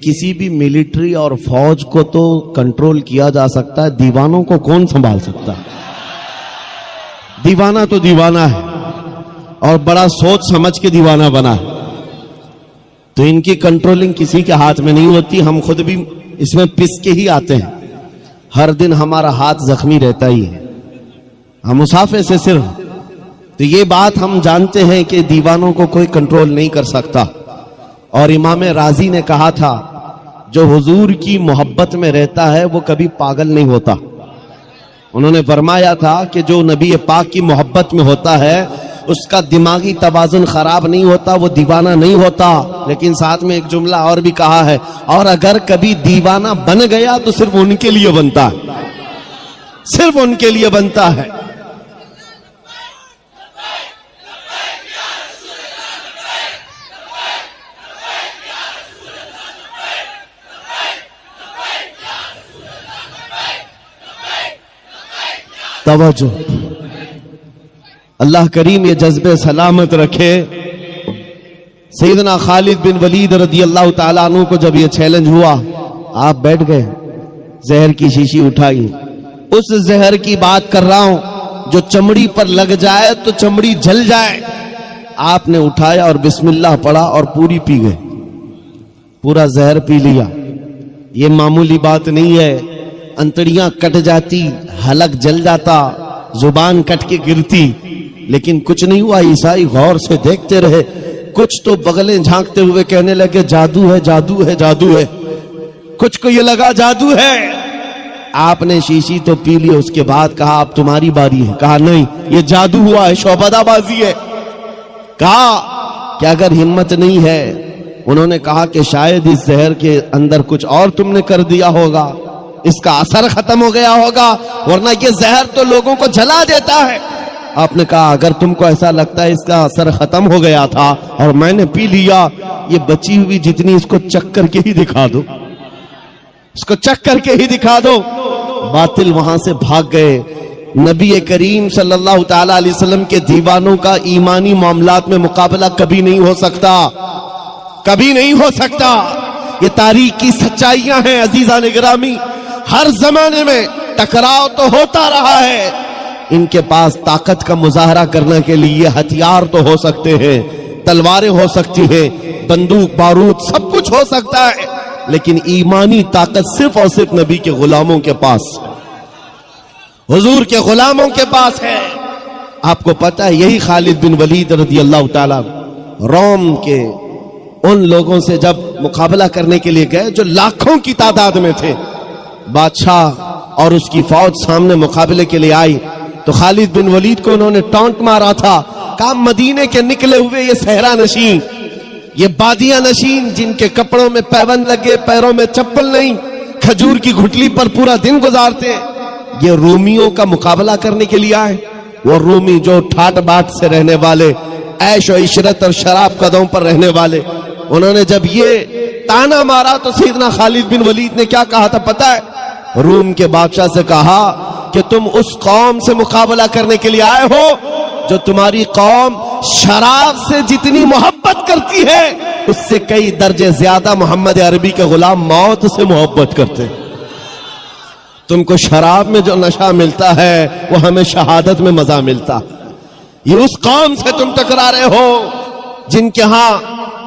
کسی بھی ملٹری اور فوج کو تو کنٹرول کیا جا سکتا ہے، دیوانوں کو کون سنبھال سکتا ہے؟ دیوانہ تو دیوانہ ہے اور بڑا سوچ سمجھ کے دیوانہ بنا ہے، تو ان کی کنٹرولنگ کسی کے ہاتھ میں نہیں ہوتی. ہم خود بھی اس میں پس کے ہی آتے ہیں، ہر دن ہمارا ہاتھ زخمی رہتا ہی ہے، ہم مسافے سے صرف. تو یہ بات ہم جانتے ہیں کہ دیوانوں کو کوئی کنٹرول نہیں کر سکتا. اور امام رازی نے کہا تھا جو حضور کی محبت میں رہتا ہے وہ کبھی پاگل نہیں ہوتا. انہوں نے فرمایا تھا کہ جو نبی پاک کی محبت میں ہوتا ہے اس کا دماغی توازن خراب نہیں ہوتا، وہ دیوانہ نہیں ہوتا. لیکن ساتھ میں ایک جملہ اور بھی کہا ہے، اور اگر کبھی دیوانہ بن گیا تو صرف ان کے لیے بنتا ہے، صرف ان کے لیے بنتا ہے. توجہ، اللہ کریم یہ جذبے سلامت رکھے. سیدنا خالد بن ولید رضی اللہ تعالیٰ عنہ کو جب یہ چیلنج ہوا، آپ بیٹھ گئے، زہر کی شیشی اٹھائی. اس زہر کی بات کر رہا ہوں جو چمڑی پر لگ جائے تو چمڑی جل جائے. آپ نے اٹھایا اور بسم اللہ پڑھا اور پوری پی گئے، پورا زہر پی لیا. یہ معمولی بات نہیں ہے، انتڑیاں کٹ جاتی، حلق جل جاتا، زبان کٹ کے گرتی، لیکن کچھ نہیں ہوا. عیسائی غور سے دیکھتے رہے، کچھ تو بغلیں جھانکتے ہوئے کہنے لگے جادو ہے، جادو ہے، جادو ہے. کچھ کو یہ لگا جادو ہے. آپ نے شیشی تو پی لی، اس کے بعد کہا اب تمہاری باری ہے. کہا نہیں، یہ جادو ہوا ہے، شعبدہ بازی ہے. کہا کہ اگر ہمت نہیں ہے، انہوں نے کہا کہ شاید اس زہر کے اندر کچھ اور تم نے کر دیا ہوگا، اس کا اثر ختم ہو گیا ہوگا، ورنہ یہ زہر تو لوگوں کو جلا دیتا ہے. آپ نے کہا اگر تم کو ایسا لگتا ہے اس کا اثر ختم ہو گیا تھا اور میں نے پی لیا، یہ بچی ہوئی جتنی اس کو چک کر کے ہی دکھا دو، اس کو چک کر کے ہی دکھا دو. باطل وہاں سے بھاگ گئے. نبی کریم صلی اللہ تعالی علیہ وسلم کے دیوانوں کا ایمانی معاملات میں مقابلہ کبھی نہیں ہو سکتا، کبھی نہیں ہو سکتا. یہ تاریخ کی سچائیاں ہیں عزیزان گرامی. ہر زمانے میں ٹکراؤ تو ہوتا رہا ہے. ان کے پاس طاقت کا مظاہرہ کرنے کے لیے ہتھیار تو ہو سکتے ہیں، تلواریں ہو سکتی ہیں، بندوق بارود سب کچھ ہو سکتا ہے، لیکن ایمانی طاقت صرف اور صرف نبی کے غلاموں کے پاس، حضور کے غلاموں کے پاس ہے. آپ کو پتہ ہے یہی خالد بن ولید رضی اللہ تعالیٰ روم کے ان لوگوں سے جب مقابلہ کرنے کے لیے گئے جو لاکھوں کی تعداد میں تھے، بادشاہ اور اس کی فوج سامنے مقابلے کے لیے آئی تو خالد بن ولید کو انہوں نے ٹانٹ مارا تھا. کہا مدینے کے نکلے ہوئے یہ صحرا نشین، یہ بادیاں نشین جن کے کپڑوں میں پیوند لگے، پیروں میں چپل نہیں، کھجور کی گھٹلی پر پورا دن گزارتے ہیں، یہ رومیوں کا مقابلہ کرنے کے لیے آئے. وہ رومی جو ٹھاٹ باٹ سے رہنے والے، عیش و عشرت اور شراب قدوں پر رہنے والے، انہوں نے جب یہ تانا مارا تو سیدنا خالد بن ولید نے کیا کہا تھا پتہ ہے؟ روم کے بادشاہ سے کہا کہ تم اس قوم سے مقابلہ کرنے کے لیے آئے ہو جو تمہاری قوم شراب سے جتنی محبت کرتی ہے اس سے کئی درجے زیادہ محمد عربی کے غلام موت سے محبت کرتے. تم کو شراب میں جو نشہ ملتا ہے وہ ہمیں شہادت میں مزہ ملتا. یہ اس قوم سے تم ٹکرا رہے ہو جن کے ہاں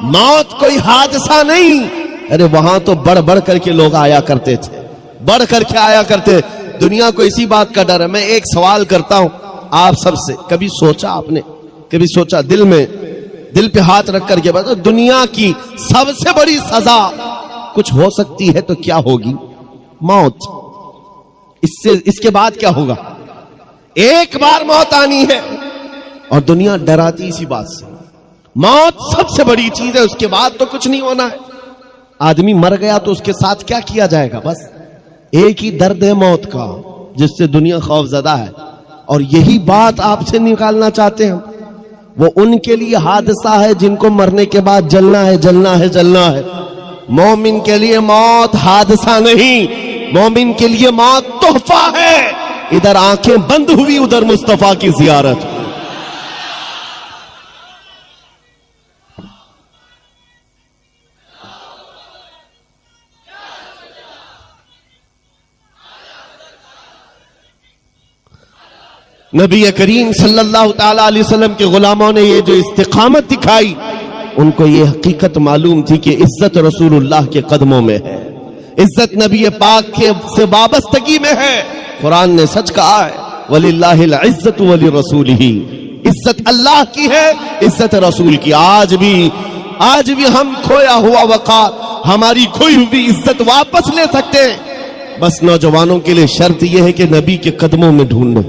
موت کوئی حادثہ نہیں. ارے وہاں تو بڑھ بڑھ کر کے لوگ آیا کرتے تھے، بڑھ کر کے آیا کرتے. دنیا کو اسی بات کا ڈر ہے. میں ایک سوال کرتا ہوں آپ سب سے، کبھی سوچا آپ نے، کبھی سوچا دل میں، دل پہ ہاتھ رکھ کر کے بتا، دنیا کی سب سے بڑی سزا کچھ ہو سکتی ہے تو کیا ہوگی؟ موت. اس کے بعد کیا ہوگا؟ ایک بار موت آنی ہے اور دنیا ڈراتی اسی بات سے. موت سب سے بڑی چیز ہے، اس کے بعد تو کچھ نہیں ہونا ہے. آدمی مر گیا تو اس کے ساتھ کیا کیا جائے گا؟ بس ایک ہی درد ہے موت کا جس سے دنیا خوف زدہ ہے، اور یہی بات آپ سے نکالنا چاہتے ہیں. وہ ان کے لیے حادثہ ہے جن کو مرنے کے بعد جلنا ہے، جلنا ہے، جلنا ہے. مومن کے لیے موت حادثہ نہیں، مومن کے لیے موت تحفہ ہے. ادھر آنکھیں بند ہوئی، ادھر مصطفیٰ کی زیارت. نبی کریم صلی اللہ تعالی علیہ وسلم کے غلاموں نے یہ جو استقامت دکھائی، ان کو یہ حقیقت معلوم تھی کہ عزت رسول اللہ کے قدموں میں ہے، عزت نبی پاک کے سے وابستگی میں ہے۔ قرآن نے سچ کہا ہے، وَلِلَّهِ الْعِزَّةُ وَلِرَسُولِهِ، عزت اللہ کی ہے، عزت رسول کی۔ آج بھی ہم کھویا ہوا وقار، ہماری کھوئی ہوئی عزت واپس لے سکتے ہیں، بس نوجوانوں کے لیے شرط یہ ہے کہ نبی کے قدموں میں ڈھونڈو،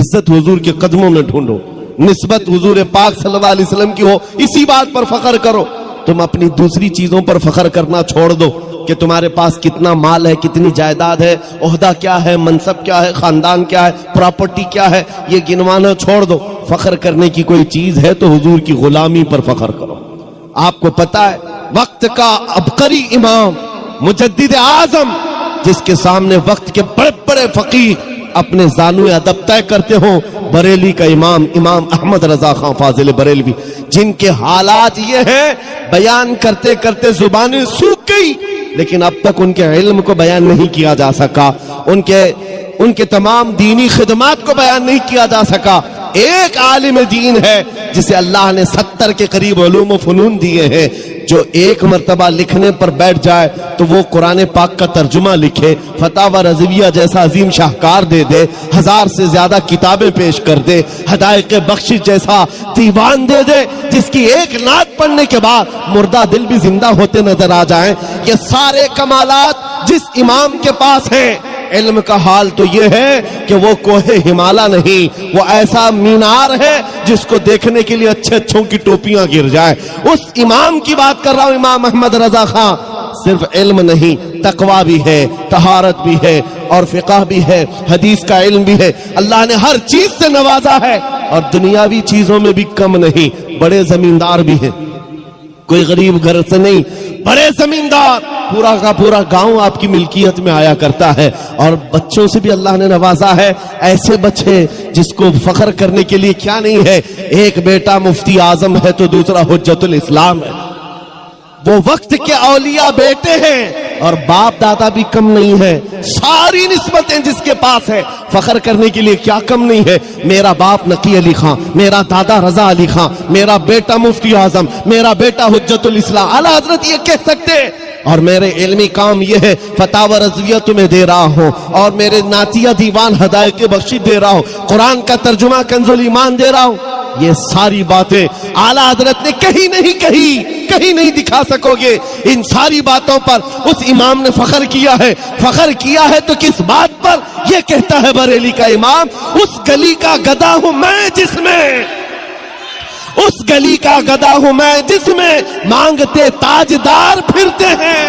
عزت حضور کے قدموں میں ڈھونڈو، نسبت حضور پاک صلی اللہ علیہ وسلم کی ہو، اسی بات پر فخر کرو۔ تم اپنی دوسری چیزوں پر فخر کرنا چھوڑ دو کہ تمہارے پاس کتنا مال ہے، کتنی جائیداد ہے، عہدہ کیا ہے، منصب کیا ہے، خاندان کیا ہے، پراپرٹی کیا ہے، یہ گنوانا چھوڑ دو۔ فخر کرنے کی کوئی چیز ہے تو حضور کی غلامی پر فخر کرو۔ آپ کو پتا ہے وقت کا عبقری امام، مجدد اعظم، جس کے سامنے وقت کے بڑے بڑے فقیہ اپنے زانوئے ادب طے کرتے ہوں، بریلی کا امام احمد رضا خان فاضل بریلوی، جن کے حالات یہ ہیں بیان کرتے کرتے زبانیں سوکھ گئی، لیکن اب تک ان کے علم کو بیان نہیں کیا جا سکا، ان کے تمام دینی خدمات کو بیان نہیں کیا جا سکا۔ ایک عالم دین ہے جسے اللہ نے 70 کے قریب علوم و فنون دیے ہیں، جو ایک مرتبہ لکھنے پر بیٹھ جائے تو وہ قرآن پاک کا ترجمہ لکھے، فتاوی رضویہ جیسا عظیم شاہکار دے دے، 1000 سے زیادہ کتابیں پیش کر دے، حدائق بخشش جیسا دیوان دے دے، جس کی ایک نعت پڑھنے کے بعد مردہ دل بھی زندہ ہوتے نظر آ جائیں۔ یہ سارے کمالات جس امام کے پاس ہیں، علم کا حال تو یہ ہے کہ وہ کوہ ہمالا نہیں، وہ ایسا مینار ہے جس کو دیکھنے کے لیے اچھے اچھوں کی ٹوپیاں گر جائے۔ اس امام کی بات کر رہا ہوں، امام احمد رضا خان۔ صرف علم نہیں، تقویٰ بھی ہے، طہارت بھی ہے، اور فقہ بھی ہے، حدیث کا علم بھی ہے۔ اللہ نے ہر چیز سے نوازا ہے، اور دنیاوی چیزوں میں بھی کم نہیں۔ بڑے زمیندار بھی ہیں، کوئی غریب گھر سے نہیں، بڑے زمیندار، پورا کا پورا گاؤں آپ کی ملکیت میں آیا کرتا ہے، اور بچوں سے بھی اللہ نے نوازا ہے، ایسے بچے جس کو فخر کرنے کے لیے کیا نہیں ہے۔ ایک بیٹا مفتی اعظم ہے تو دوسرا حجت الاسلام ہے۔ وہ وقت کے اولیاء بیٹے ہیں، اور باپ دادا بھی کم نہیں ہے۔ ساری نسبتیں جس کے پاس ہے، فخر کرنے کے لیے کیا کم نہیں ہے۔ میرا باپ نقی علی خان، میرا دادا رضا علی خان، میرا بیٹا مفتی اعظم، میرا بیٹا حجت الاسلام۔ اعلیٰ حضرت یہ کہہ سکتے، اور میرے علمی کام یہ ہے، فتاوی رضویہ تمہیں دے رہا ہوں، اور میرے نعتیہ دیوان حدائق بخشش دے رہا ہوں، قرآن کا ترجمہ کنز الایمان دے رہا ہوں۔ یہ ساری باتیں اعلیٰ حضرت نے کہیں نہیں دکھا سکو گے۔ ان ساری باتوں پر اس امام نے فخر کیا ہے۔ فخر کیا ہے تو کس بات پر؟ یہ کہتا ہے بریلی کا امام، اس گلی کا گدا ہوں میں جس میں، اس گلی کا گدا ہوں میں جس میں مانگتے تاجدار پھرتے ہیں۔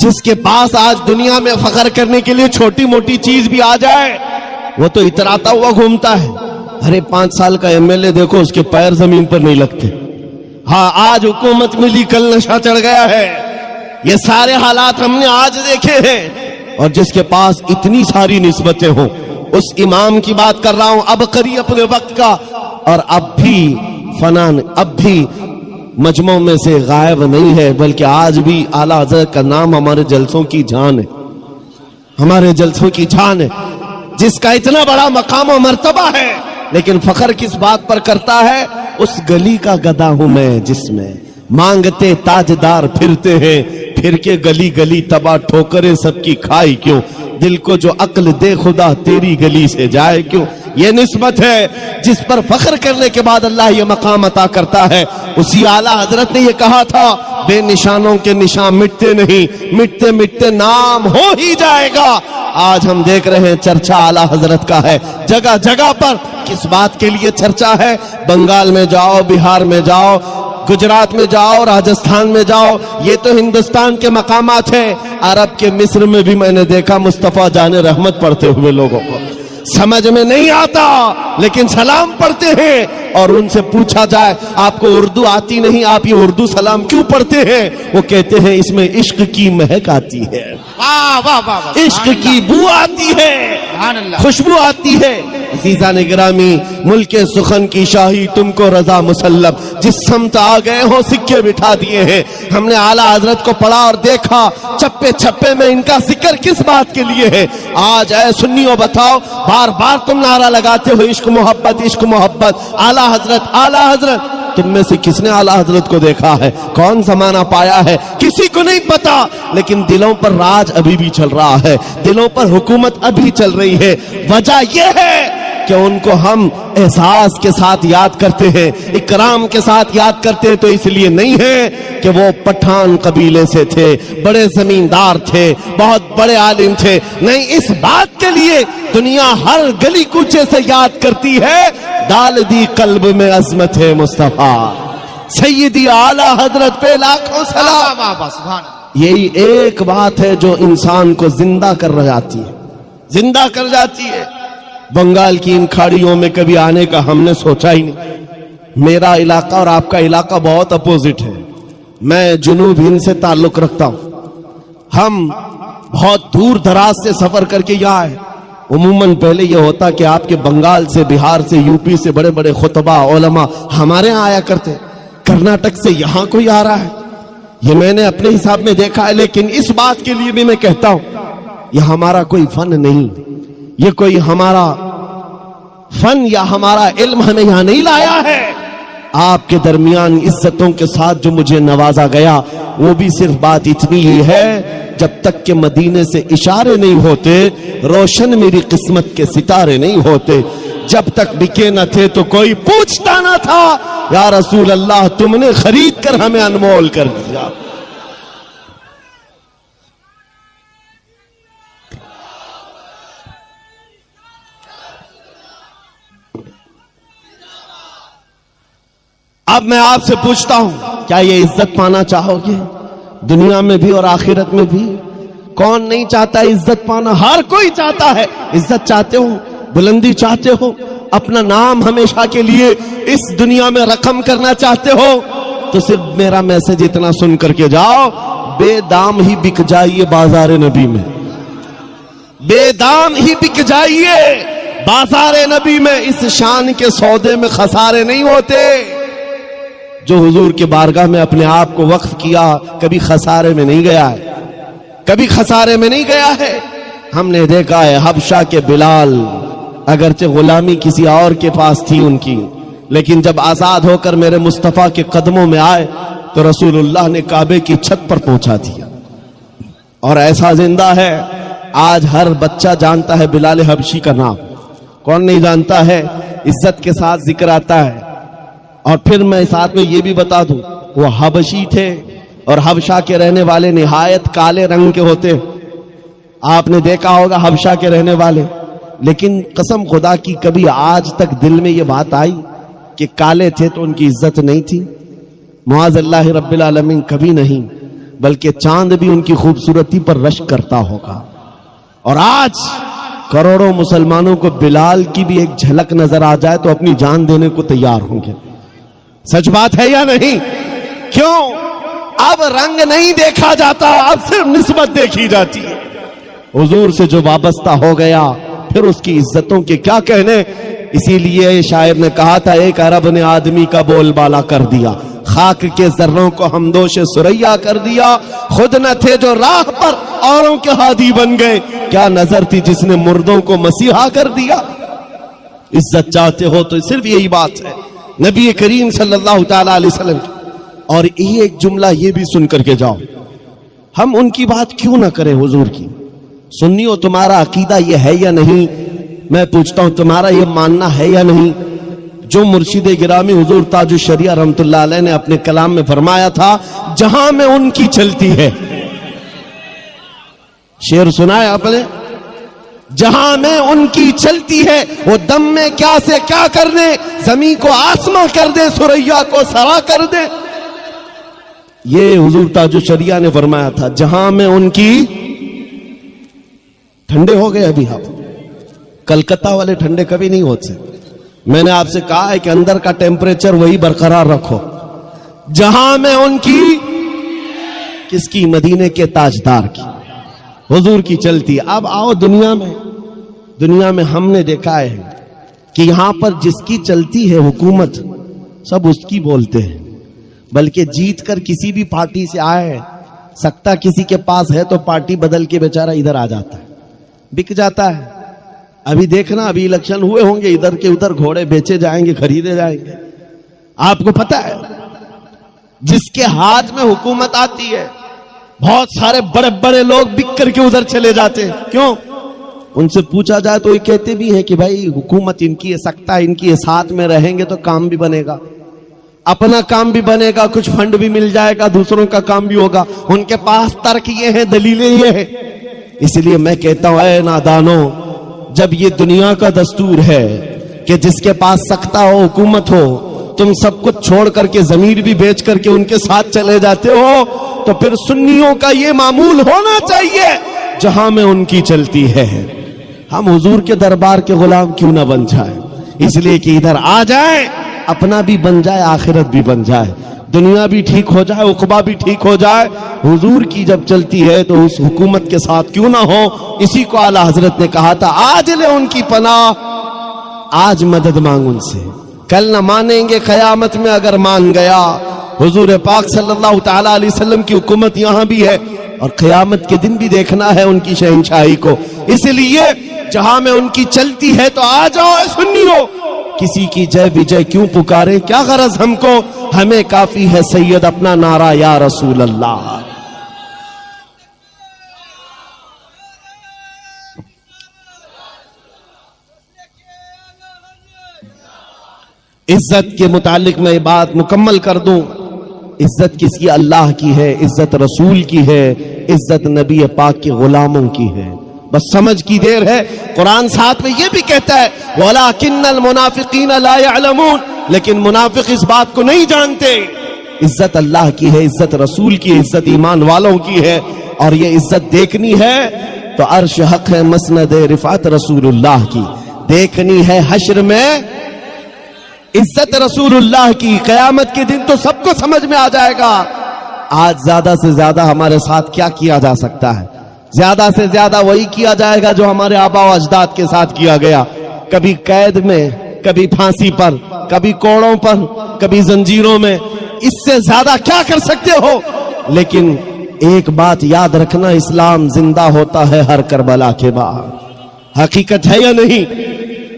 جس کے پاس آج دنیا میں فخر کرنے کے لیے چھوٹی موٹی چیز بھی آ جائے، وہ تو اتراتا ہوا گھومتا ہے۔ ارے 5 سال کا ایم ایل اے دیکھو، اس کے پیر زمین پر نہیں لگتے۔ ہاں، آج حکومت ملی، کل نشہ چڑھ گیا ہے۔ یہ سارے حالات ہم نے آج دیکھے ہیں۔ اور جس کے پاس اتنی ساری نسبتیں ہوں، اس امام کی بات کر رہا ہوں، عبقری اپنے وقت کا، اور اب بھی فنان، اب بھی مجموع میں سے غائب نہیں ہے، بلکہ آج بھی اعلیٰ حضرت کا نام ہمارے جلسوں کی جان ہے، ہمارے جلسوں کی جان ہے، جس کا اتنا بڑا مقام و مرتبہ ہے، لیکن فخر کس بات پر کرتا ہے؟ اس گلی کا گدا ہوں میں جس میں مانگتے تاجدار پھرتے ہیں، پھر کے گلی گلی تباہ ٹھوکریں سب کی کھائی کیوں، دل کو جو عقل دے خدا تیری گلی سے جائے کیوں۔ یہ نسبت ہے جس پر فخر کرنے کے بعد اللہ یہ مقام عطا کرتا ہے۔ اسی اعلیٰ حضرت نے یہ کہا تھا، بے نشانوں کے نشان مٹتے نہیں، مٹتے مٹتے نام ہو ہی جائے گا۔ آج ہم دیکھ رہے ہیں چرچا اعلیٰ حضرت کا ہے، جگہ جگہ پر۔ کس بات کے لیے چرچا ہے؟ بنگال میں جاؤ، بہار میں جاؤ، گجرات میں جاؤ، راجستھان میں جاؤ، یہ تو ہندوستان کے مقامات ہیں۔ عرب کے مصر میں بھی میں نے دیکھا مصطفیٰ جان رحمت پڑھتے ہوئے لوگوں کو۔ समझ में नहीं आता लेकिन सलाम पढ़ते हैं, और उनसे पूछा जाए आपको उर्दू आती नहीं, आप ये उर्दू सलाम क्यों पढ़ते हैं? वो कहते हैं इसमें इश्क की महक आती है, वाह वाह वाह, इश्क की बू आती है, खुशबू आती है। अज़ीज़ान गिरामी, मुल्के सुखन की शाही तुमको रजा मुसल्लम, जिस समत आ गए हो सिक्के बिठा दिए हैं। हमने आला हजरत को पढ़ा और देखा, चप्पे छप्पे में इनका जिक्र किस बात के लिए है? आज ऐ सुन्नियों बताओ, बार बार तुम नारा लगाते हो इश्क मोहब्बत, इश्क मोहब्बत, आला हजरत, आला हजरत। तुम में से किसने आला हजरत को देखा है? कौन जमाना पाया है? किसी को नहीं पता, लेकिन दिलों पर राज अभी भी चल रहा है, दिलों पर हुकूमत अभी चल रही है। वजह यह है कि उनको हम एहसास के साथ याद करते हैं, इकराम के साथ याद करते हैं, तो इसलिए नहीं है कि वो पठान कबीले से थे, बड़े जमींदार थे, बहुत बड़े आलिम थे। नहीं, इस बात के लिए दुनिया हर गली कूचे से याद करती है, डाल दी कल्ब में अजमत है मुस्तफा, सैयदी आला हजरत पे लाखों सलाम। यही एक बात है जो इंसान को जिंदा कर जाती है, जिंदा कर जाती है। बंगाल की इन खाड़ियों में कभी आने का हमने सोचा ही नहीं। मेरा इलाका और आपका इलाका बहुत अपोजिट है। मैं जुनूब हिंद से ताल्लुक रखता हूं। हम बहुत दूर दराज से सफर करके यहाँ आए। उमूमन पहले यह होता कि आपके बंगाल से, बिहार से, यूपी से बड़े बड़े खुतबा उलमा हमारे यहाँ आया करते। कर्नाटक से यहाँ कोई आ रहा है, ये मैंने अपने हिसाब में देखा है। लेकिन इस बात के लिए भी मैं कहता हूं, यह हमारा कोई फन नहीं, ये कोई हमारा फन या हमारा इल्म हमें यहां नहीं लाया है। आपके दरमियान इज्जतों के साथ जो मुझे नवाजा गया, वो भी सिर्फ बात इतनी ही है, जब तक के मदीने से इशारे नहीं होते, रोशन मेरी किस्मत के सितारे नहीं होते। जब तक बिके न थे तो कोई पूछता न था, या रसूल अल्लाह तुमने खरीद कर हमें अनमोल कर दिया। अब मैं आपसे पूछता हूं, क्या ये इज्जत पाना चाहोगे? दुनिया में भी और आखिरत में भी। कौन नहीं चाहता इज्जत पाना? हर कोई चाहता है। इज्जत चाहते हो, बुलंदी चाहते हो, अपना नाम हमेशा के लिए इस दुनिया में रकम करना चाहते हो, तो सिर्फ मेरा मैसेज इतना सुन करके जाओ, बेदाम ही बिक जाइए बाजार नबी में, बेदाम ही बिक जाइए बाजार नबी में। इस शान के सौदे में खसारे नहीं होते। जो हुजूर के बारगाह में अपने आप को वक्फ किया, कभी खसारे में नहीं गया है, कभी खसारे में नहीं गया है। हमने देखा है हबशा के बिलाल, अगरचे गुलामी किसी और के पास थी उनकी, लेकिन जब आजाद होकर मेरे मुस्तफा के कदमों में आए तो रसूलुल्लाह ने काबे की छत पर पहुंचा दिया। और ऐसा जिंदा है, आज हर बच्चा जानता है बिलाल हबशी का नाम। कौन नहीं जानता है? इज्जत के साथ जिक्र आता है। और फिर मैं साथ में ये भी बता दूं, वो हबशी थे और हबशा के रहने वाले निहायत काले रंग के होते। आपने देखा होगा हबशा के रहने वाले, लेकिन कसम खुदा की कभी आज तक दिल में ये बात आई कि काले थे तो उनकी इज्जत नहीं थी? मुआज़ अल्लाह रब्बिल आलमीन, कभी नहीं, बल्कि चांद भी उनकी खूबसूरती पर रश करता होगा। और आज करोड़ों मुसलमानों को बिलाल की भी एक झलक नजर आ जाए तो अपनी जान देने को तैयार होंगे। सच बात है या नहीं? क्यों? अब रंग नहीं देखा जाता, अब सिर्फ निस्बत देखी जाती है। हुजूर से जो वाबस्ता हो गया, फिर उसकी इज्जतों के क्या कहने। इसीलिए शायर ने कहा था, एक अरब ने आदमी का बोलबाला कर दिया, खाक के जर्रों को हमदोशे सुरैया कर दिया। खुद न थे जो राह पर औरों के हादी बन गए, क्या नजर थी जिसने मुर्दों को मसीहा कर दिया। इज्जत चाहते हो तो सिर्फ यही बात है नबी करीम सल्लल्लाहु ताला अलैहि वसल्लम की। और ये एक जुमला ये भी सुन करके जाओ, हम उनकी बात क्यों ना करें हुजूर की। सुन्नियों, तुम्हारा अकीदा ये है या नहीं? मैं पूछता हूं, तुम्हारा ये मानना है या नहीं? जो मुर्शिद गिरामी हुजूर ताजुश शरिया रहमतुल्लाह अलैह ने अपने कलाम में फरमाया था, जहां में उनकी चलती है। शेर सुना है आपने? जहां में उनकी चलती है, वो दम में क्या से क्या कर दे, जमीन को आसमां कर दे, सुरैया को सरा कर दे। ये हुजूर ताजुश शरिया ने फरमाया था, जहां में उनकी। ठंडे हो गए अभी आप? कलकत्ता वाले ठंडे कभी नहीं होते। मैंने आपसे कहा है कि अंदर का टेम्परेचर वही बरकरार रखो जहां में उनकी, किसकी, मदीने के ताजदार की, हुजूर की चलती। अब आओ दुनिया में हमने देखा है कि यहां पर जिसकी चलती है हुकूमत, सब उसकी बोलते हैं, बल्कि जीत कर किसी भी पार्टी से आए, सत्ता किसी के पास है तो पार्टी बदल के बेचारा इधर आ जाता है, बिक जाता है। अभी देखना, अभी इलेक्शन हुए होंगे, इधर के उधर घोड़े बेचे जाएंगे, खरीदे जाएंगे। आपको पता है, जिसके हाथ में हुकूमत आती है, बहुत सारे बड़े बड़े लोग बिक करके उधर चले जाते हैं। क्यों? उनसे पूछा जाए तो ये कहते भी हैं कि भाई हुकूमत इनकी है, सत्ता इनकी है, साथ में रहेंगे तो काम भी बनेगा, अपना काम भी बनेगा, कुछ फंड भी मिल जाएगा, दूसरों का काम भी होगा। उनके पास तर्क ये है, दलीलें ये है। इसलिए मैं कहता हूं, ऐ नादानो, जब ये दुनिया का दस्तूर है कि जिसके पास सत्ता हो, हुकूमत हो, तुम सब कुछ छोड़ करके, जमीन भी बेच करके उनके साथ चले जाते हो, तो फिर सुन्नियों का ये मामूल होना चाहिए जहां में उनकी चलती है। हम हुजूर के दरबार के गुलाम क्यों ना बन जाए, इसलिए कि इधर आ जाए, अपना भी बन जाए, आखिरत भी बन जाए, दुनिया भी ठीक हो जाए, उक़बा भी ठीक हो जाए। हुजूर की जब चलती है तो उस हुकूमत के साथ क्यों ना हो। इसी को आला हजरत ने कहा था, आज ले उनकी पनाह, आज मदद मांग उनसे, कल न मानेंगे क़यामत में अगर मान गया। हुजूर पाक सल्लल्लाहु तआला अलैहि वसल्लम की हुकूमत यहां भी है और क़यामत के दिन भी देखना है उनकी शहंशाही को। इसलिए जहां में उनकी चलती है तो आ जाओ सुन्नियों, किसी की जय विजय क्यों पुकारे, क्या गरज हमको, हमें काफी है सैयद अपना नारा या रसूल अल्लाह। इज्जत के मुतालिक मैं बात मुकम्मल कर दूं। इज्जत किसकी? अल्लाह की है, इज्जत रसूल की है, इज्जत नबी पाक के गुलामों की है। बस समझ की देर है। कुरान साथ में ये भी कहता है, वलाकिन्नल मुनाफिकीन ला यअलमून, लेकिन मुनाफिक इस बात को नहीं जानते। इज्जत अल्लाह की है, इज्जत रसूल की है, इज्जत ईमान वालों की है। और ये इज्जत देखनी है तो अर्श हक है, मसनद रिफात रसूलुल्लाह की देखनी है। हश्र में इज्जत रसूलुल्लाह की, क़यामत के दिन तो सबको समझ में आ जाएगा। आज ज्यादा से ज्यादा हमारे साथ क्या किया जा सकता है? ज्यादा से ज्यादा वही किया जाएगा जो हमारे आबा व अजदाद के साथ किया गया, कभी कैद में, कभी फांसी पर, कभी कोड़ों पर, कभी जंजीरों में। इससे ज्यादा क्या कर सकते हो? लेकिन एक बात याद रखना, इस्लाम जिंदा होता है हर करबला के बाद। हकीकत है या नहीं?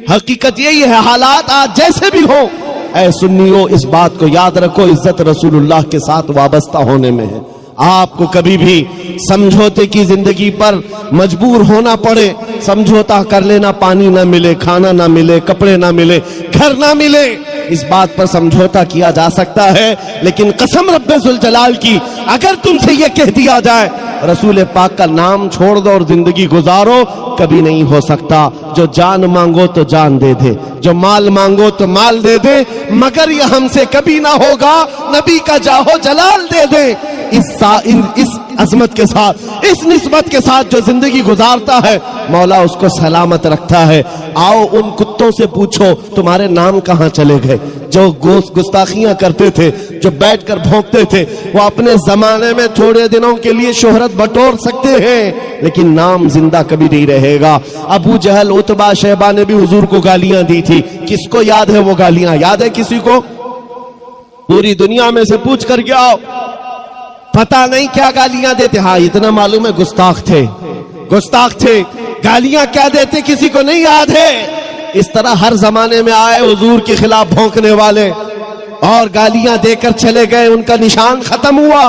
हकीकत यही है। हालात आज जैसे भी हो, ऐ सुन्नियों, इस बात को याद रखो, इज्जत रसूलुल्लाह के साथ वाबस्ता होने में है। आपको कभी भी समझौते की जिंदगी पर मजबूर होना पड़े, समझौता कर लेना, पानी ना मिले, खाना ना मिले, कपड़े ना मिले, घर ना मिले, इस बात पर समझौता किया जा सकता है। लेकिन कसम रब्बे जुल जलाल की, अगर तुमसे यह कह दिया जाए रसूल पाक का नाम छोड़ दो और जिंदगी गुजारो, कभी नहीं हो सकता। जो जान मांगो तो जान दे दे, जो माल मांगो तो माल दे दे, मगर यह हमसे कभी ना होगा, नबी का जाहो जलाल दे दे। इस अजमत के साथ, इस निस्बत के साथ जो जिंदगी गुजारता है, मौला उसको सलामत रखता है। आओ उन कुत्तों से पूछो, तुम्हारे नाम कहां चले गए? जो गुस्ताखियां करते थे, जो बैठकर भौंकते थे, वो अपने जमाने में थोड़े दिनों के लिए शोहरत बटोर सकते हैं, लेकिन नाम जिंदा कभी नहीं रहेगा। अबू जहल, उतबा, शैबा ने भी हुजूर को गालियां दी थी। किसको याद है वो गालियां? याद है किसी को? पूरी दुनिया में से पूछ कर क्या आओ, पता नहीं क्या गालियां देते। हाँ, इतना मालूम है गुस्ताख थे, गुस्ताख थे। गालियां क्या देते किसी को नहीं याद है। इस तरह हर जमाने में आए हुजूर के खिलाफ भौंकने वाले और गालियां देकर चले गए, उनका निशान खत्म हुआ,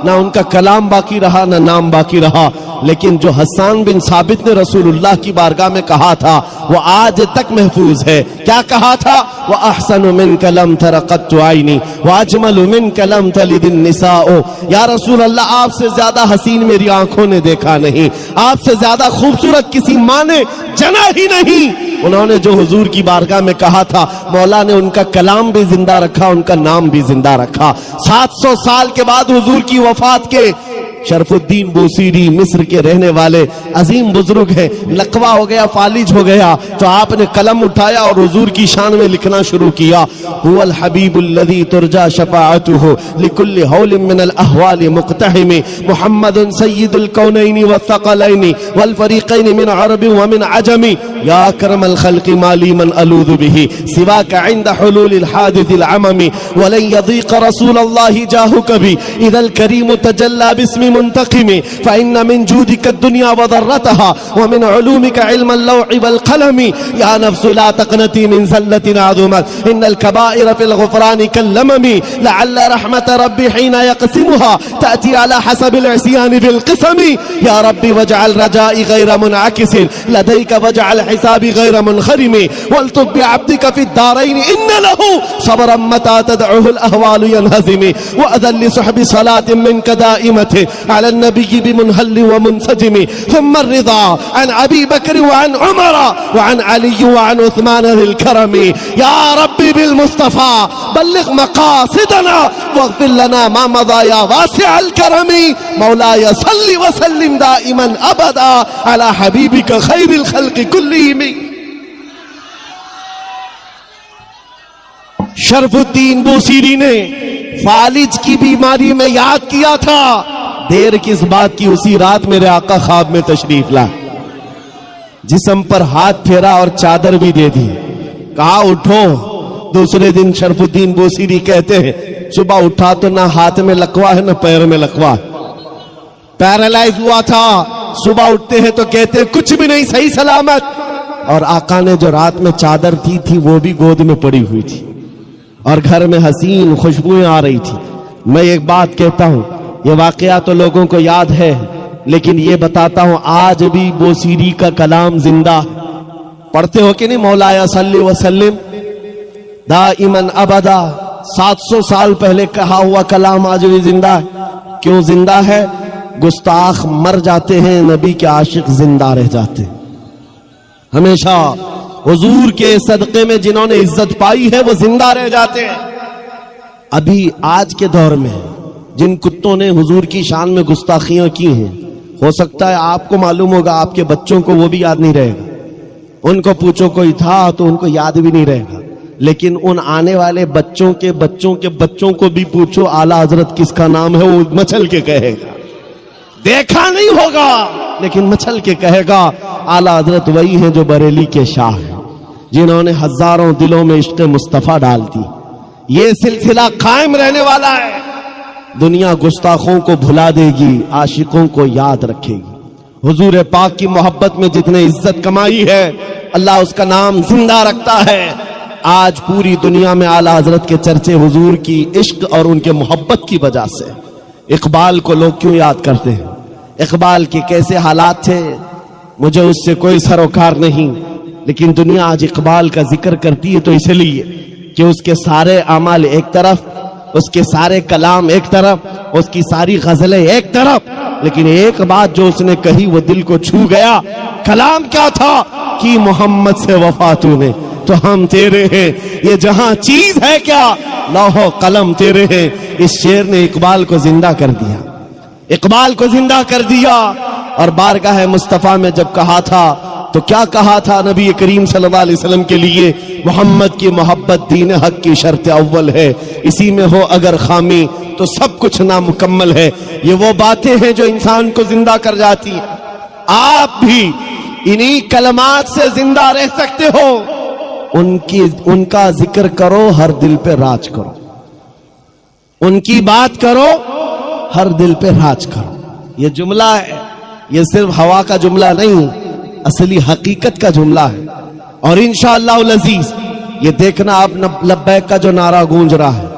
ना उनका कलाम बाकी रहा, ना नाम बाकी रहा। लेकिन जो हसन बिन साबित ने रसूलुल्लाह की बारगाह में कहा था, वो आज तक महफूज है। क्या कहा था? व अहसनु मिन कलम तरक़त आईनी व अजमलु मिन कलम तलिदिन निसाओ। या रसूल अल्लाह, आपसे ज्यादा हसीन मेरी आंखों ने देखा नहीं, आपसे ज्यादा खूबसूरत किसी माँ ने जना ही नहीं। उन्होंने जो हुजूर की बारगाह में कहा था, मौला ने उनका कलाम भी जिंदा रखा, उनका नाम भी जिंदा रखा। 700 साल के बाद हुजूर की वफात के शरफुद्दीन बूसीरी मिस्र के रहने वाले अजीम बुजुर्ग हैं, लकवा हो गया, फालिज हो गया, तो आपने कलम उठाया और हुजूर की शान में लिखना शुरू किया। हुवल हबीबुल्लज़ी तुरजा शफाअतुहु लिकुल्लि हौलिन मिनल अहवालि मुक़तहिमी मुहम्मदुन सय्यिदुल कौनैनि वस्सक़लैनि वल फ़रीक़ैनि मिन अरबि व मिन अजमी या अकरमल ख़ल्क़ि माली मन अलूज़ु बिही सिवाका इंद हुलूलिल हादिसिल अममी वलन यज़ीक़ रसूलल्लाहि जाहु कभी इदल करीम तजल्ला बिस्मि मुंतक़िमी फ़इन्न मिन जूदिका दुनिया व ज़र्रतहा व मिन उलूमिका इल्मल लौहि वल क़लमी या नफ्सु ला तक़नती मिन ज़ल्लतिन अज़ुमत इन्नल कबाइर फ़िल ग़ुफ़रानि कल्लममी लअल्ल रहमत रब्बी हीना यक़सिमुहा तअती अला हसबिल इस्यानि फ़िल क़िसमी या रब्बी वजअल रजाई गैर मुनअकिसिन लदैका वजअल हिसाबी गैर मुनख़रिमी वल्तुब बिअब्दिका फ़िद दारैन इन्न लहू सबरन मता तदउहुल अहवालु यनहज़िमी व अदल लिसहबि सलातिन मिनका दाइमतिन अला नबी बिमुनहल्लि व मुनसजिमी थुम्मा रिज़ा अन अबी बकर व अन उमर व अन अली व अन उस्मान ज़िल करमी या रब्बी बिल मुस्तफ़ा बल्लिग़ मक़ासिदना वग़फ़िर लना मा मज़ा या वासिअल करमी मौलाय सल्लि व सल्लिम दाइमन अबदा अला हबीबिका खैरिल खल्क़ि कुल्लिहिम। शरफुद्दीन बूसीरी ने फालिज की बीमारी में याद किया था, देर किस बात की, उसी रात मेरे आका ख्वाब में तशरीफ ला, जिस्म पर हाथ फेरा और चादर भी दे दी, कहा उठो। दूसरे दिन शरफुद्दीन बूसीरी कहते हैं सुबह उठा तो ना हाथ में लकवा है ना पैर में लकवा, पैरालाइज हुआ था। सुबह उठते हैं तो कहते हैं कुछ भी नहीं, सही सलामत। और आका ने जो रात में चादर दी थी वो भी गोद में पड़ी हुई थी और घर में हसीन खुशबुएं आ रही थी। मैं एक बात कहता हूं, ये वाकया तो लोगों को याद है, लेकिन ये बताता हूं आज भी बूसीरी का कलाम जिंदा। पढ़ते हो कि नहीं, मौलाया सल्ली व सल्लिम दाइमन अबदा, 700 साल पहले कहा हुआ कलाम आज भी जिंदा है। क्यों जिंदा है? गुस्ताख मर जाते हैं, नबी के आशिक जिंदा रह जाते हैं। हमेशा हुजूर के सदक़े में जिन्होंने इज्जत पाई है वो जिंदा रह जाते हैं। अभी आज के दौर में जिन कुत्तों ने हुजूर की शान में गुस्ताखियां की हैं, हो सकता है आपको मालूम होगा, आपके बच्चों को वो भी याद नहीं रहेगा। उनको पूछो कोई था तो उनको याद भी नहीं रहेगा, लेकिन उन आने वाले बच्चों के बच्चों के बच्चों को भी पूछो आला हजरत किसका नाम है, वो मचल के कहेगा। देखा नहीं होगा लेकिन मचल के कहेगा आला हजरत वही है जो बरेली के शाह हैं, जिन्होंने हजारों दिलों में इश्क़ मुस्तफा डाल दी। ये सिलसिला कायम रहने वाला है। दुनिया गुस्ताखों को भुला देगी, आशिकों को याद रखेगी। हुजूर पाक की मोहब्बत में जितने इज्जत कमाई है, अल्लाह उसका नाम जिंदा रखता है। आज पूरी दुनिया में आला हजरत के चर्चे हुजूर की इश्क और उनके मोहब्बत की वजह से। इकबाल को लोग क्यों याद करते हैं? इकबाल के कैसे हालात थे, मुझे उससे कोई सरोकार नहीं, लेकिन दुनिया आज इकबाल का जिक्र करती है तो इसलिए कि उसके सारे अमाल एक तरफ, उसके सारे कलाम एक तरफ, उसकी सारी गजलें एक तरफ, लेकिन एक बात जो उसने कही वो दिल को छू गया। कलाम क्या था कि मोहम्मद से वफा तूने तो हम तेरे हैं, ये जहां चीज है क्या लौहो कलम तेरे हैं। इस शेर ने इकबाल को जिंदा कर दिया, इकबाल को जिंदा कर दिया। और बारगाह मुस्तफा में जब कहा था तो क्या कहा था नबी करीम सल्लल्लाहु अलैहि वसल्लम के लिए? मोहम्मद की मोहब्बत दीन हक की शर्त अव्वल है, इसी में हो अगर खामी तो सब कुछ नामुकम्मल है। ये वो बातें हैं जो इंसान को जिंदा कर जाती है। आप भी इन्हीं कलमात से जिंदा रह सकते हो। उनका जिक्र करो, हर दिल पे राज करो, उनकी बात करो, हर दिल पे राज करो। ये जुमला है, ये सिर्फ हवा का जुमला नहीं, असली हकीकत का जुमला है। और इंशाअल्लाह अज़ीज ये देखना आप लब्बैक का जो नारा गूंज रहा है,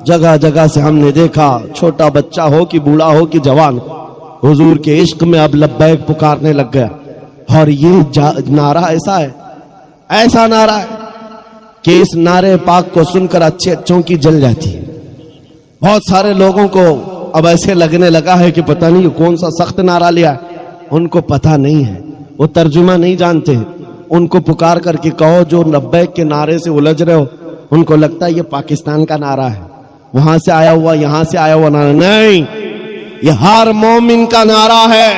जगह जगह से हमने देखा, छोटा बच्चा हो कि बूढ़ा हो कि जवान, हुजूर के इश्क में अब लब्बैक पुकारने लग गया। और ये नारा ऐसा है, ऐसा नारा है कि इस नारे पाक को सुनकर अच्छे अच्छों की जल जाती है। बहुत सारे लोगों को अब ऐसे लगने लगा है कि पता नहीं कौन सा सख्त नारा लिया है। उनको पता नहीं है, वो तर्जुमा नहीं जानते। उनको पुकार करके कहो जो लब्बैक के नारे से उलझ रहे हो, उनको लगता है ये पाकिस्तान का नारा है, वहां से आया हुआ, यहां से आया हुआ नारा नहीं। یہ ہر مومن کا نعرہ ہے.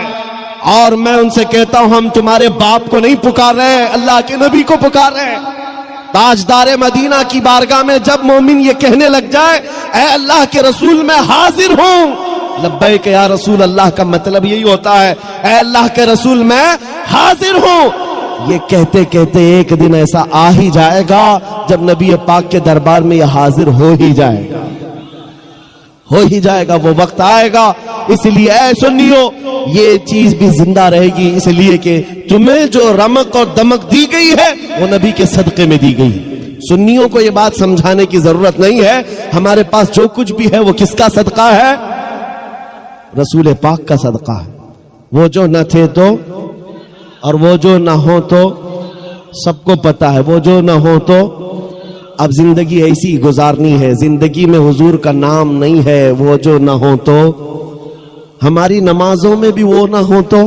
اور میں ان سے کہتا ہوں ہم تمہارے باپ کو نہیں پکار رہے، اللہ کے نبی کو پکار رہے ہیں. تاجدار مدینہ کی بارگاہ میں جب مومن یہ کہنے لگ جائے اے اللہ کے رسول میں حاضر ہوں، لبیک یا رسول اللہ کا مطلب یہی ہوتا ہے اے اللہ کے رسول میں حاضر ہوں. یہ کہتے کہتے ایک دن ایسا آ ہی جائے گا جب نبی پاک کے دربار میں یہ حاضر ہو ہی جائے گا، ہو ہی جائے گا، وہ وقت آئے گا. اس لیے اے سنیو یہ چیز بھی زندہ رہے گی، اس لیے کہ تمہیں جو رمق اور دمک دی گئی ہے وہ نبی کے صدقے میں دی گئی. سنیوں کو یہ بات سمجھانے کی ضرورت نہیں ہے، ہمارے پاس جو کچھ بھی ہے وہ کس کا صدقہ ہے؟ رسول پاک کا صدقہ ہے. وہ جو نہ تھے تو اور وہ جو نہ ہو تو سب کو پتا ہے، وہ جو نہ ہو تو اب زندگی ایسی گزارنی ہے. زندگی میں حضور کا نام نہیں ہے، وہ جو نہ ہو تو ہماری نمازوں میں بھی وہ نہ ہو تو،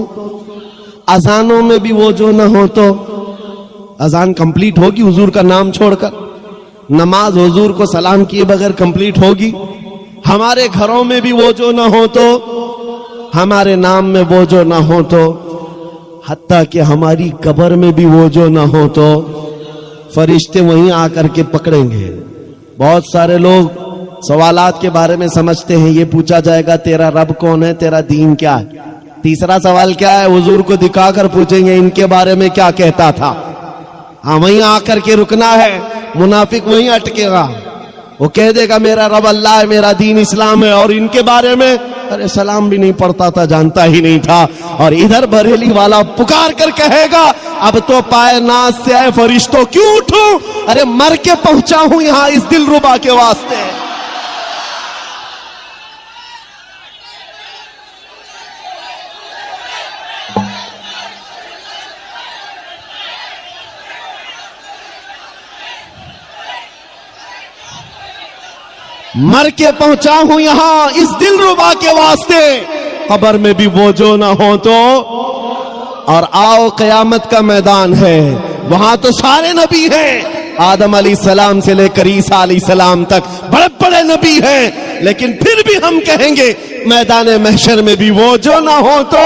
اذانوں میں بھی وہ جو نہ ہو تو. اذان کمپلیٹ ہوگی حضور کا نام چھوڑ کر، نماز حضور کو سلام کیے بغیر کمپلیٹ ہوگی. ہمارے گھروں میں بھی وہ جو نہ ہو تو، ہمارے نام میں وہ جو نہ ہو تو، حتیٰ کہ ہماری قبر میں بھی وہ جو نہ ہو تو فرشتے وہیں آ کر کے پکڑیں گے. بہت سارے لوگ سوالات کے بارے میں سمجھتے ہیں یہ پوچھا جائے گا تیرا رب کون ہے، تیرا دین کیا ہے. تیسرا سوال کیا ہے؟ حضور کو دکھا کر پوچھیں گے ان کے بارے میں کیا کہتا تھا. ہاں وہیں آ کر کے رکنا ہے. منافق وہیں اٹکے گا، وہ کہہ دے گا میرا رب اللہ ہے، میرا دین اسلام ہے، اور ان کے بارے میں ارے سلام بھی نہیں پڑھتا تھا، جانتا ہی نہیں تھا. اور ادھر بریلی والا پکار کر کہے گا اب تو پائے ناز سے آئے فرشتوں کیوں اٹھوں، ارے مر کے پہنچا ہوں یہاں اس دل ربا کے واسطے. مر کے پہنچا ہوں یہاں اس دل ربا کے واسطے، قبر میں بھی وہ جو نہ ہو تو. اور آؤ قیامت کا میدان ہے، وہاں تو سارے نبی ہیں، آدم علیہ السلام سے لے کر عیسیٰ علیہ السلام تک بڑے بڑے نبی ہیں. لیکن پھر بھی ہم کہیں گے میدان محشر میں بھی وہ جو نہ ہو تو،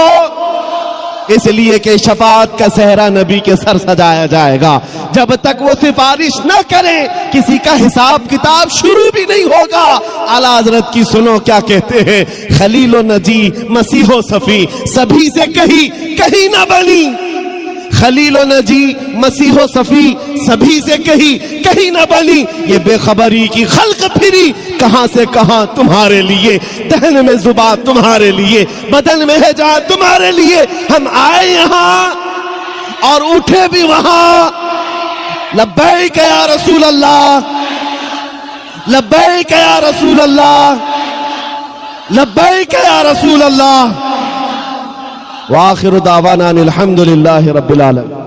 اس لیے کہ شفاعت کا صحرا نبی کے سر سجایا جائے گا. جب تک وہ سفارش نہ کریں کسی کا حساب کتاب شروع بھی نہیں ہوگا. اعلیٰ حضرت کی سنو کیا کہتے ہیں، خلیل و نجی مسیح و صفی سبھی سے کہیں نہ بنی. خلیل و نجی مسیح و صفی سبھی سے کہیں نہ بنی. یہ بے خبری کی خلق پھری کہاں سے کہاں تمہارے لیے، دہن میں زبان تمہارے لیے، بدن میں ہے جان تمہارے لیے. ہم آئے یہاں اور اٹھے بھی وہاں. لبیک یا رسول اللہ، لبیک یا رسول اللہ، لبیک یا رسول اللہ. وآخر دعوانا الحمد للہ رب العالمین.